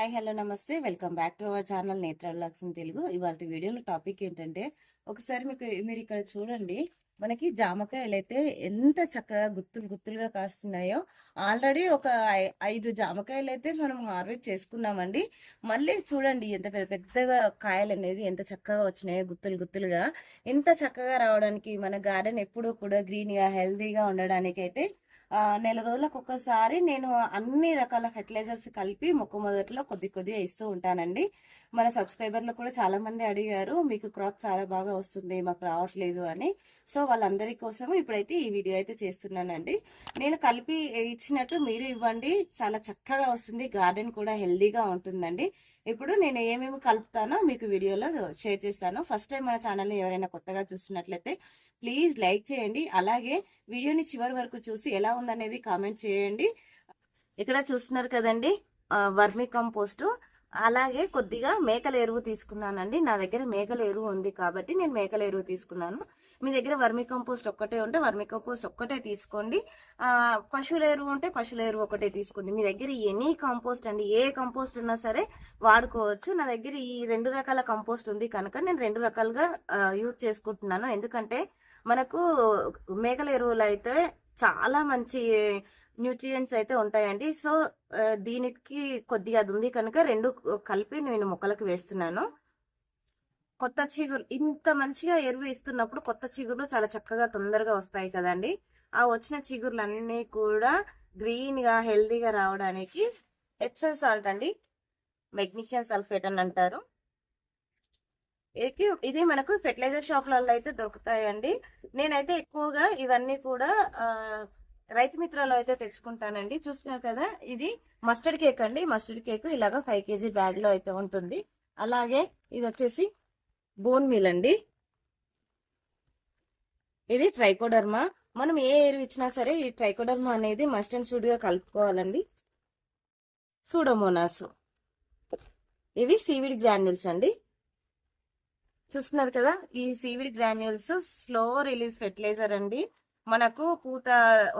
Hi hello నమస్తే welcome back to our channel నేత్ర vlogs in Telugu. ఇవాళ వీడియోలో టాపిక్ ఏంటంటే, ఒకసారి మీరు ఇక్కడ చూడండి. మనకి జామకాయలు అయితే ఎంత చక్కగా గుత్తులు గుత్తులుగా కాస్తున్నాయో. ఆల్రెడీ ఒక 5 జామకాయలు అయితే మనం హార్వెస్ట్ చేసుకున్నామండి. మళ్ళీ చూడండి ఎంత పెద్ద పెద్దగా కాయలు అనేది ఎంత చక్కగా వచ్చినాయో, గుత్తులు గుత్తులుగా. ఎంత చక్కగా రావడానికి మన గార్డెన్ ఎప్పుడూ కూడా గ్రీన్ గా హెల్దీగా ఉండడానికి అయితే నెల రోజులకు ఒక్కసారి నేను అన్ని రకాల ఫెర్టిలైజర్స్ కలిపి మొక్క మొదట్లో కొద్ది కొద్దిగా ఇస్తూ ఉంటానండి. మన సబ్స్క్రైబర్లు కూడా చాలా మంది అడిగారు, మీకు క్రాప్ చాలా బాగా వస్తుంది, మాకు రావట్లేదు అని. సో వాళ్ళందరి కోసం ఇప్పుడైతే ఈ వీడియో అయితే చేస్తున్నానండి. నేను కలిపి ఇచ్చినట్టు మీరు ఇవ్వండి, చాలా చక్కగా వస్తుంది, గార్డెన్ కూడా హెల్దీగా ఉంటుందండి. ఇప్పుడు నేను ఏమేమి కలుపుతానో మీకు వీడియోలో షేర్ చేస్తాను. ఫస్ట్ టైం మన ఛానల్ని ఎవరైనా కొత్తగా చూస్తున్నట్లయితే ప్లీజ్ లైక్ చేయండి. అలాగే వీడియోని చివరి వరకు చూసి ఎలా ఉందనేది కామెంట్ చేయండి. ఇక్కడ చూస్తున్నారు కదండి, వర్మీ కంపోస్ట్, అలాగే కొద్దిగా మేకల ఎరువు తీసుకున్నానండి. నా దగ్గర మేకల ఎరువు ఉంది కాబట్టి నేను మేకల ఎరువు తీసుకున్నాను. మీ దగ్గర వర్మీ కంపోస్ట్ ఒక్కటే ఉంటే వర్మీ కంపోస్ట్ ఒక్కటే తీసుకోండి. పశువుల ఎరువు ఉంటే పశువుల ఎరువు ఒకటే తీసుకోండి. మీ దగ్గర ఎనీ కంపోస్ట్ అండి, ఏ కంపోస్ట్ ఉన్నా సరే వాడుకోవచ్చు. నా దగ్గర ఈ 2 రకాల కంపోస్ట్ ఉంది కనుక నేను 2 రకాలుగా యూజ్ చేసుకుంటున్నాను. ఎందుకంటే మనకు మేకల ఎరువులు అయితే చాలా మంచి న్యూట్రియంట్స్ అయితే ఉంటాయండి. సో దీనికి కొద్దిగా అది ఉంది కనుక 2 కలిపి నేను మొక్కలకు వేస్తున్నాను. కొత్త చిగురు ఇంత మంచిగా ఎరువు ఇస్తున్నప్పుడు కొత్త చిగుర్లు చాలా చక్కగా తొందరగా వస్తాయి కదండి. ఆ వచ్చిన చిగుర్లన్నీ కూడా గ్రీన్ గా హెల్దీగా రావడానికి ఎప్సమ్ సాల్ట్ అండి, మెగ్నీషియం సల్ఫేట్ అని అంటారు. ఇది మనకు ఫెర్టిలైజర్ షాప్లలో అయితే దొరుకుతాయండి. నేనైతే ఎక్కువగా ఇవన్నీ కూడా రైతు మిత్రలో అయితే తెచ్చుకుంటానండి. చూస్తున్నారు కదా, ఇది మస్టర్డ్ కేక్ అండి. మస్టర్డ్ కేక్ ఇలాగా 5 kg బ్యాగ్ లో అయితే ఉంటుంది. అలాగే ఇది వచ్చేసి బోన్ మీల్ అండి. ఇది ట్రైకోడర్మా. మనం ఏ ఎరువు ఇచ్చినా సరే ఈ ట్రైకోడర్మా అనేది మస్ట్ అండ్ షుడ్ గా కలుపుకోవాలండి. సూడోమోనాస్, ఇవి సీవిడ్ గ్రాన్యూల్స్ అండి. చూస్తున్నారు కదా, ఈ seaweed granules slow release fertiliser అండి. మనకు పూత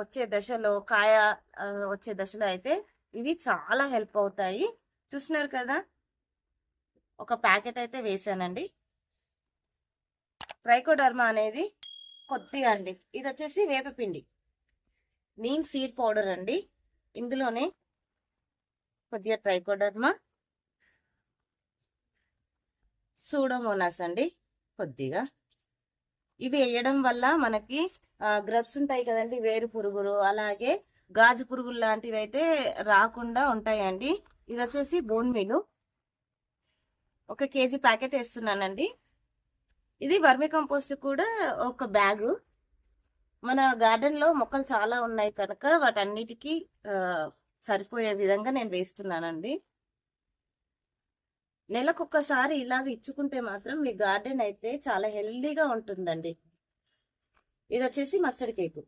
వచ్చే దశలో, కాయ వచ్చే దశలో అయితే ఇవి చాలా హెల్ప్ అవుతాయి. చూస్తున్నారు కదా, ఒక ప్యాకెట్ అయితే వేసానండి. ట్రైకోడర్మా అనేది కొద్దిగా అండి. ఇది వచ్చేసి వేపపిండి, నీమ్ సీడ్ పౌడర్ అండి. ఇందులోనే కొద్దిగా ట్రైకోడర్మా, సూడోమోనాస్ అండి కొద్దిగా. ఇవి వేయడం వల్ల మనకి గ్రబ్స్ ఉంటాయి కదండి, వేరు పురుగులు, అలాగే గాజు పురుగులు లాంటివి అయితే రాకుండా ఉంటాయండి. ఇది వచ్చేసి బోన్ మీలు, 1 kg ప్యాకెట్ వేస్తున్నానండి. ఇది వర్మి కంపోస్ట్ కూడా ఒక బ్యాగు. మన గార్డెన్ లో మొక్కలు చాలా ఉన్నాయి కనుక వాటన్నిటికీ సరిపోయే విధంగా నేను వేస్తున్నానండి. నెలకొకసారి ఇలాగ ఇచ్చుకుంటే మాత్రం మీ గార్డెన్ అయితే చాలా హెల్దీగా ఉంటుందండి. ఇది వచ్చేసి మస్టర్డ్ కేక్.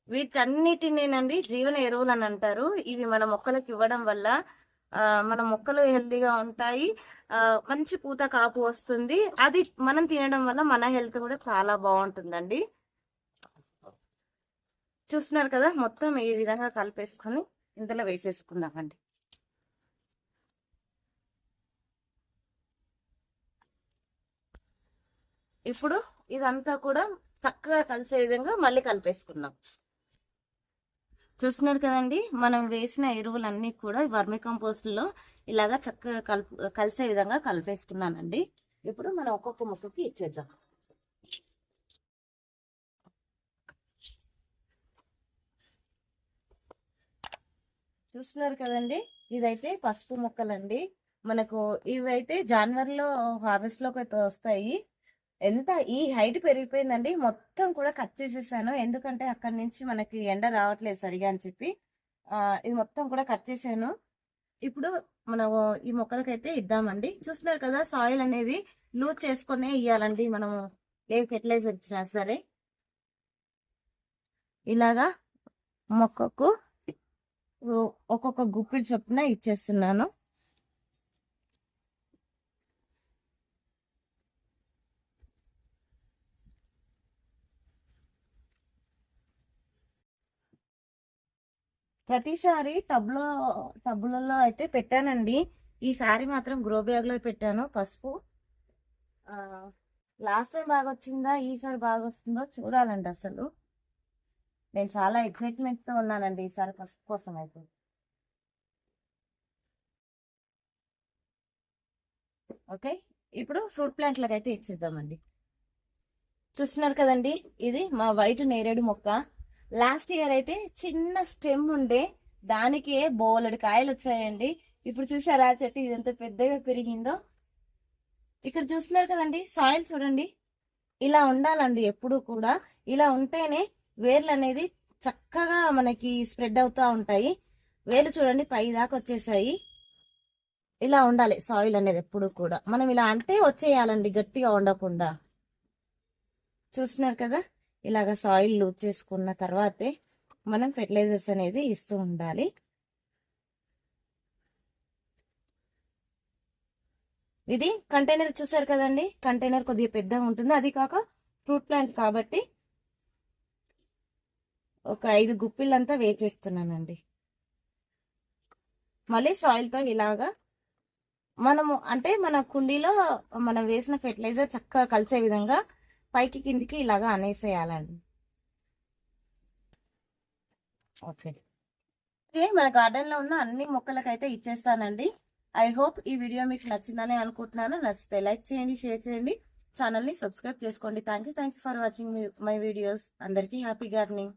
వీటన్నిటినేనండి జీవన ఎరువులు అని అంటారు. ఇవి మన మొక్కలకు ఇవ్వడం వల్ల మన మొక్కలు హెల్దీగా ఉంటాయి, మంచి పూత కాపు వస్తుంది. అది మనం తినడం వల్ల మన హెల్త్ కూడా చాలా బాగుంటుందండి. చూస్తున్నారు కదా, మొత్తం ఈ విధంగా కలిపేసుకొని ఇందులో వేసేసుకుందామండి. ఇప్పుడు ఇదంతా కూడా చక్కగా కలిసే విధంగా మళ్ళీ కలిపేసుకుందాం. చూస్తున్నారు కదండి, మనం వేసిన ఎరువులన్నీ కూడా వర్మి కంపోస్ట్ లో ఇలాగా చక్కగా కలిసే విధంగా కలిపేసుకున్నానండి. ఇప్పుడు మనం ఒక్కొక్క మొక్కకి ఇచ్చేద్దాం. చూస్తున్నారు కదండి, ఇదైతే పసుపు మొక్కలండి. మనకు ఇవైతే జనవరిలో హార్వెస్ట్ లోకి అయితే వస్తాయి. ఎంత ఈ హైట్ పెరిగిపోయిందండి, మొత్తం కూడా కట్ చేసేసాను. ఎందుకంటే అక్కడి నుంచి మనకి ఎండ రావట్లేదు సరిగా అని చెప్పి ఇది మొత్తం కూడా కట్ చేసాను. ఇప్పుడు మనం ఈ మొక్కలకైతే ఇద్దామండి. చూస్తున్నారు కదా, సాయిల్ అనేది లూజ్ చేసుకునే ఇయ్యాలండి. మనం ఏ ఫెర్టిలైజర్ ఇచ్చినా సరే ఇలాగా మొక్కకు ఒక్కొక్క గుప్పిడి చొప్పున ఇచ్చేస్తున్నాను. ప్రతిసారి టబ్బులలో అయితే పెట్టానండి. ఈసారి మాత్రం గ్రో బ్యాగ్ లో పెట్టాను పసుపు. లాస్ట్ టైం బాగా వచ్చిందా, ఈసారి బాగా వస్తుందో చూడాలండి. అసలు నేను చాలా ఎక్సైట్మెంట్ తో ఉన్నానండి ఈసారి పసుపు కోసం అయితే. ఓకే, ఇప్పుడు ఫ్రూట్ ప్లాంట్లకు అయితే ఇచ్చేద్దామండి. చూస్తున్నారు కదండి, ఇది మా వైట్ నేరేడు మొక్క. లాస్ట్ ఇయర్ అయితే చిన్న స్టెమ్ ఉండే, దానికే బోలెడు కాయలు వచ్చాయండి. ఇప్పుడు చూసారా చెట్టు ఇది ఎంత పెద్దగా పెరిగిందో. ఇక్కడ చూస్తున్నారు కదండి, సాయిల్ చూడండి, ఇలా ఉండాలండి ఎప్పుడు కూడా. ఇలా ఉంటేనే వేర్లు అనేది చక్కగా మనకి స్ప్రెడ్ అవుతా ఉంటాయి. వేర్లు చూడండి పై దాకా వచ్చేసాయి. ఇలా ఉండాలి సాయిల్ అనేది ఎప్పుడు కూడా. మనం ఇలా అంటే వచ్చేయాలండి, గట్టిగా ఉండకుండా. చూస్తున్నారు కదా, ఇలాగ సాయిల్ లూజ్ చేసుకున్న తర్వాతే మనం ఫెర్టిలైజర్స్ అనేది ఇస్తూ ఉండాలి. ఇది కంటైనర్ చూసారు కదండి, కంటైనర్ కొద్దిగా పెద్దగా ఉంటుంది. అది కాక ఫ్రూట్ ప్లాంట్ కాబట్టి ఒక 5 గుప్పిళ్ళంతా వేసేస్తున్నానండి. మళ్ళీ సాయిల్తో ఇలాగా మనము అంటే మన కుండీలో మనం వేసిన ఫెర్టిలైజర్ చక్కగా కలిసే విధంగా పైకి కిందికి ఇలాగా అనేసేయాలండి. ఓకే, మన గార్డెన్ లో ఉన్న అన్ని మొక్కలకైతే ఇచ్చేస్తానండి. ఐ హోప్ ఈ వీడియో మీకు నచ్చిందని అనుకుంటున్నాను. నచ్చితే లైక్ చేయండి, షేర్ చేయండి, ఛానల్ ని సబ్స్క్రైబ్ చేసుకోండి. Thank you for watching my videos. అందరికీ హ్యాపీ గార్డెనింగ్.